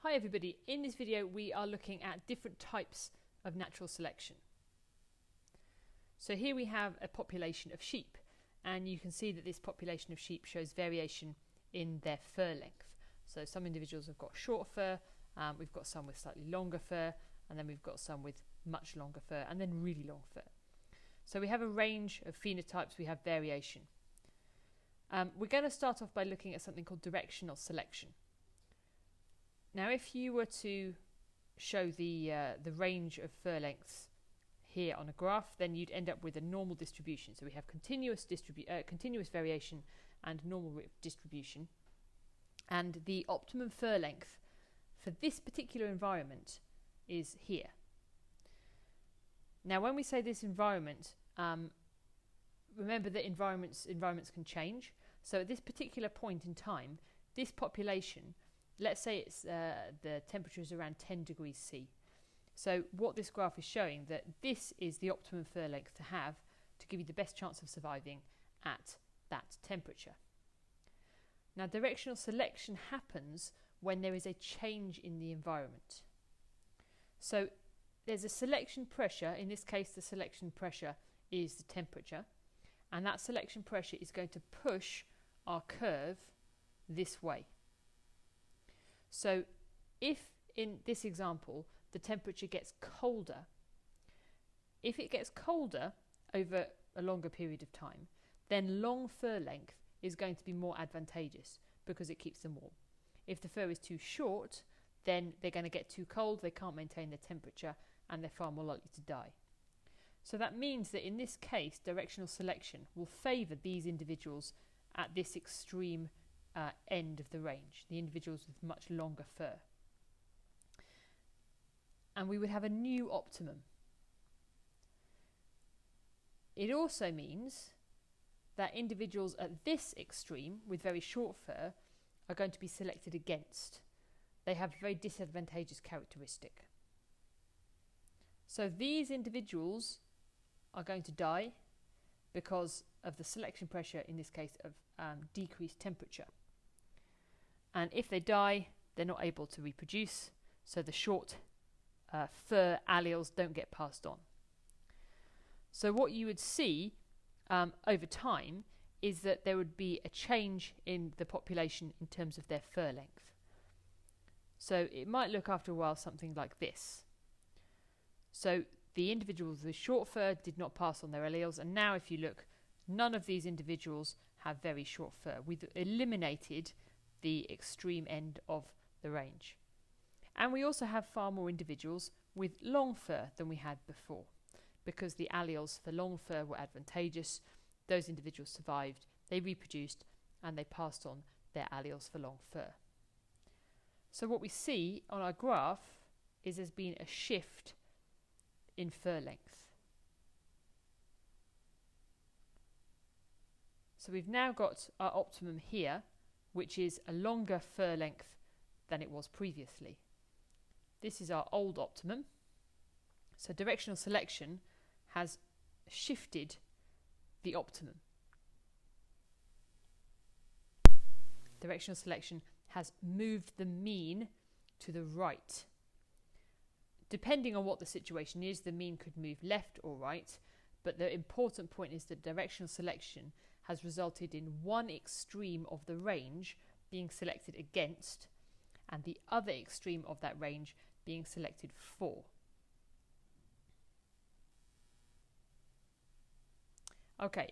Hi everybody, in this video we are looking at different types of natural selection. So here we have a population of sheep, and you can see that this population of sheep shows variation in their fur length. So some individuals have got short fur, we've got some with slightly longer fur, and then we've got some with much longer fur and then really long fur. So we have a range of phenotypes, we have variation. We're going to start off by looking at something called directional selection. Now if you were to show the range of fur lengths here on a graph, then you'd end up with a normal distribution. So we have continuous variation and normal distribution, and the optimum fur length for this particular environment is here. Now when we say this environment, remember that environments can change. So at this particular point in time, this population, let's say it's the temperature is around 10 degrees C. So what this graph is showing, that this is the optimum fur length to have to give you the best chance of surviving at that temperature. Now directional selection happens when there is a change in the environment. So there's a selection pressure, in this case the selection pressure is the temperature, and that selection pressure is going to push our curve this way. So if in this example the temperature gets colder, if it gets colder over a longer period of time, then long fur length is going to be more advantageous because it keeps them warm. If the fur is too short, then they're going to get too cold, they can't maintain their temperature, and they're far more likely to die. So that means that in this case, directional selection will favour these individuals at this extreme end of the range, the individuals with much longer fur. And we would have a new optimum. It also means that individuals at this extreme with very short fur are going to be selected against. They have a very disadvantageous characteristic. So these individuals are going to die because of the selection pressure, in this case of decreased temperature. And if they die, they're not able to reproduce, so the short fur alleles don't get passed on. So what you would see over time is that there would be a change in the population in terms of their fur length. So it might look after a while something like this. So the individuals with short fur did not pass on their alleles, and now if you look, none of these individuals have very short fur. We've eliminated the extreme end of the range. And we also have far more individuals with long fur than we had before, because the alleles for long fur were advantageous. Those individuals survived, they reproduced, and they passed on their alleles for long fur. So what we see on our graph is there's been a shift in fur length. So we've now got our optimum here, which is a longer fur length than it was previously. This is our old optimum. So directional selection has shifted the optimum. Directional selection has moved the mean to the right. Depending on what the situation is, the mean could move left or right, but the important point is that directional selection has resulted in one extreme of the range being selected against and the other extreme of that range being selected for. Okay,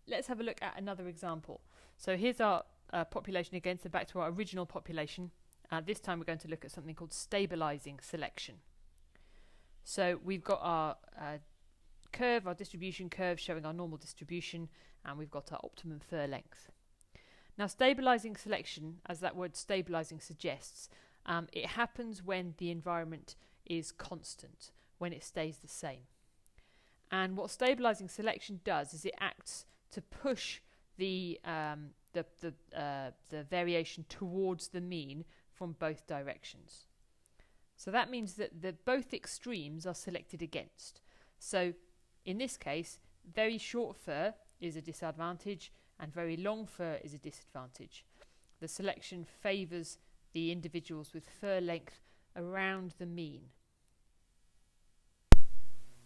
let's have a look at another example. So here's our population again, so back to our original population. This time we're going to look at something called stabilising selection. So we've got our curve, our distribution curve showing our normal distribution, and we've got our optimum fur length. Now stabilising selection, as that word stabilising suggests, it happens when the environment is constant, when it stays the same. And what stabilising selection does is it acts to push the variation towards the mean from both directions. So that means that both extremes are selected against. So in this case, very short fur is a disadvantage and very long fur is a disadvantage. The selection favours the individuals with fur length around the mean.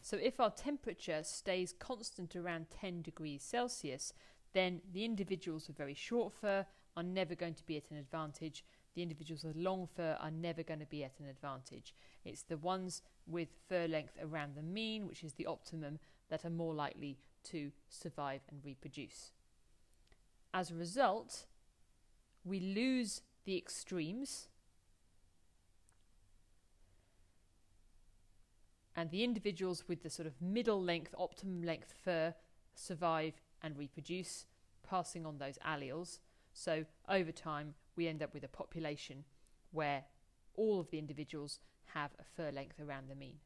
So if our temperature stays constant around 10 degrees Celsius, then the individuals with very short fur are never going to be at an advantage. The individuals with long fur are never going to be at an advantage. It's the ones with fur length around the mean, which is the optimum, that are more likely to survive and reproduce. As a result, we lose the extremes, and the individuals with the sort of middle length, optimum length fur survive and reproduce, passing on those alleles. So over time, we end up with a population where all of the individuals have a fur length around the mean.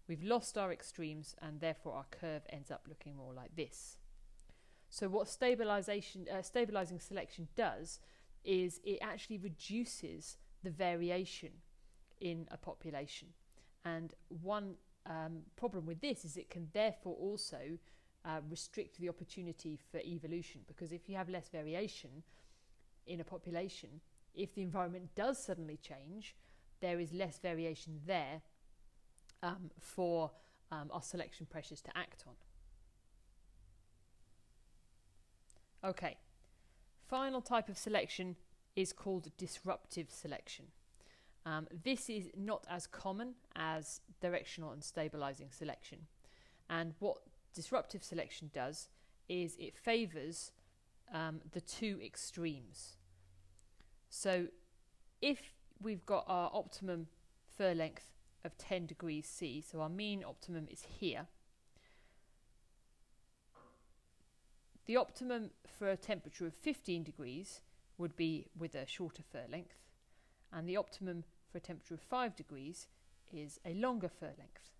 We've lost our extremes, and therefore our curve ends up looking more like this. So what stabilising selection does is it actually reduces the variation in a population. And one problem with this is it can therefore also restrict the opportunity for evolution, because if you have less variation in a population, if the environment does suddenly change, there is less variation there for our selection pressures to act on. Okay, final type of selection is called disruptive selection. This is not as common as directional and stabilising selection. And what disruptive selection does is it favours the two extremes. So if we've got our optimum fur length of 10 degrees C, so our mean optimum is here, the optimum for a temperature of 15 degrees would be with a shorter fur length, and the optimum for a temperature of 5 degrees is a longer fur length.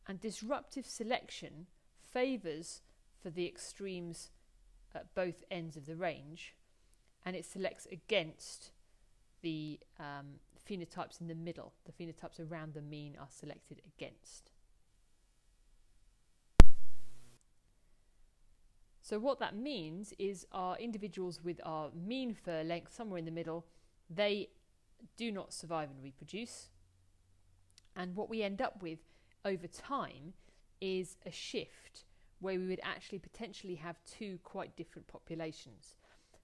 And disruptive selection favours for the extremes at both ends of the range, and it selects against the phenotypes in the middle. The phenotypes around the mean are selected against. So what that means is our individuals with our mean fur length somewhere in the middle, they do not survive and reproduce. And what we end up with over time is a shift where we would actually potentially have two quite different populations.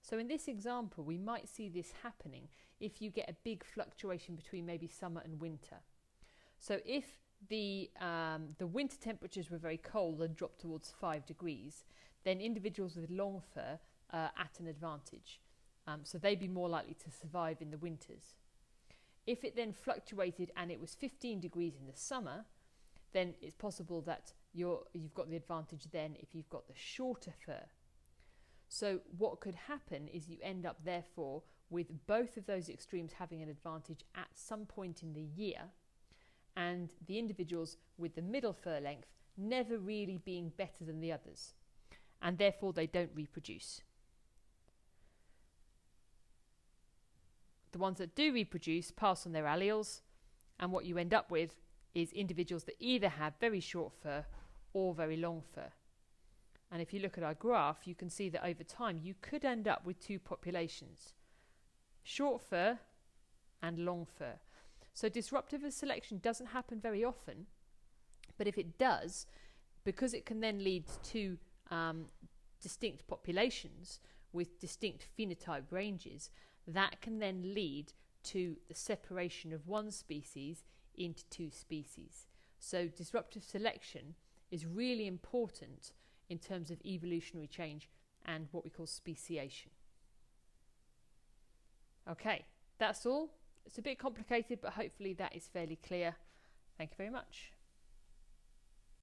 So in this example, we might see this happening if you get a big fluctuation between maybe summer and winter. So if the winter temperatures were very cold and dropped towards 5 degrees, then individuals with long fur are at an advantage. So they'd be more likely to survive in the winters. If it then fluctuated and it was 15 degrees in the summer, then it's possible that you've got the advantage then if you've got the shorter fur. So what could happen is you end up therefore with both of those extremes having an advantage at some point in the year, and the individuals with the middle fur length never really being better than the others, and therefore they don't reproduce. The ones that do reproduce pass on their alleles, and what you end up with is individuals that either have very short fur or very long fur. And if you look at our graph, you can see that over time you could end up with two populations, short fur and long fur. So disruptive selection doesn't happen very often, but if it does, because it can then lead to distinct populations with distinct phenotype ranges, that can then lead to the separation of one species into two species. So disruptive selection is really important in terms of evolutionary change and what we call speciation. Okay, that's all. It's a bit complicated, but hopefully that is fairly clear. Thank you very much.